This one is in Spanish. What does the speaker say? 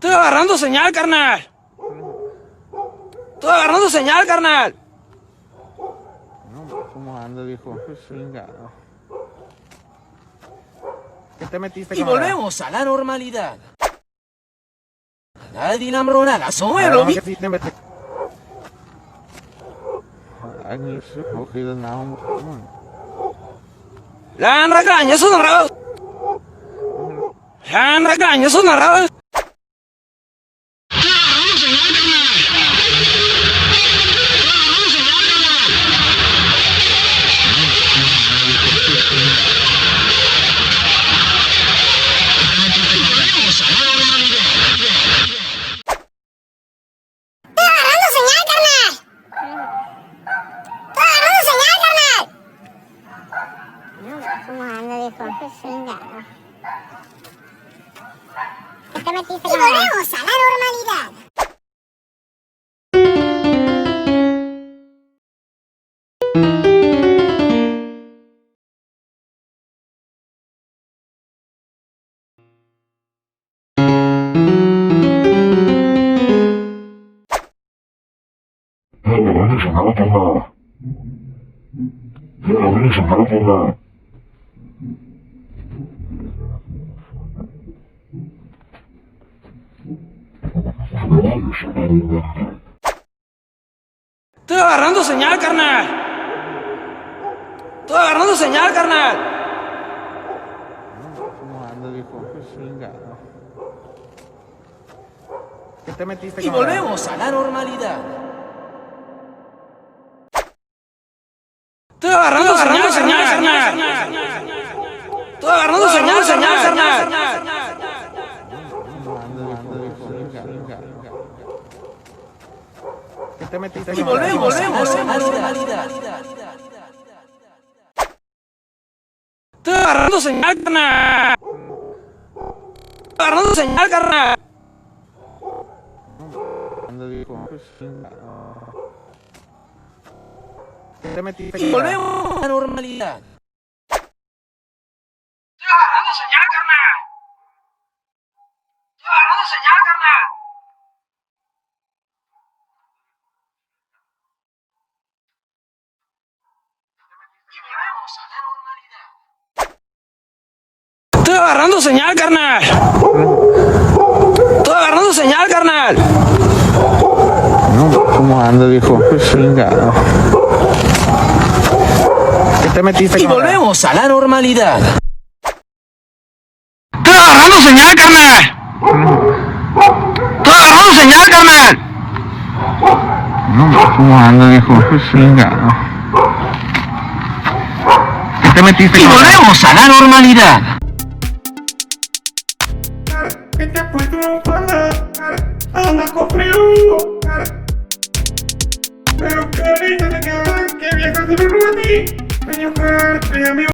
Estoy agarrando señal, carnal. Estoy agarrando señal, carnal. No, ¿cómo anda, viejo? Qué chingado. ¿Qué te metiste, Y camarada? volvemos a la normalidad. Nadie la mronada, somelo. ¿Qué sí te metiste? Ay, ni se cogido nada, hombre. Lan ragaña son narrados. Lan ragaña son narrados. ¿Cómo anda, viejo? Qué chingado. ¿Qué te metiste, Y volvemos a la normalidad. Estoy agarrando señal, carnal. Estoy agarrando señal, carnal. ¿Cómo anda, viejo? Qué chingado. ¿Qué te metiste, Y camarada? volvemos a la normalidad. Estoy agarrando señal, carnal. Estoy agarrando señal, carnal. ¿Cómo anda, viejo? Chingado. ¿Qué te metiste, Y camarada? volvemos a la normalidad. Estoy agarrando señal, carnal. Estoy agarrando señal, carnal. Anda, viejo? Qué chingado. ¿Qué te metiste, Y camarada? volvemos a la normalidad. Estoy agarrando señal, carnal. Estoy agarrando señal, carnal. Y volvemos a la normalidad. Estoy agarrando señal, carnal. Estoy agarrando señal, carnal. No, ¿cómo anda, viejo? Qué chingado. ¿Qué te metiste, Y camarada? volvemos a la normalidad. Estoy agarrando señal, carnal. Estoy agarrando señal, carnal. No, ¿cómo anda, viejo? Qué chingado. ¿Qué te metiste, Y camarada? volvemos a la normalidad. ¿Qué te ha puesto un pana? Anda con frío. Pero carita te queda que vieja se me roba a ti. Peño, amigo.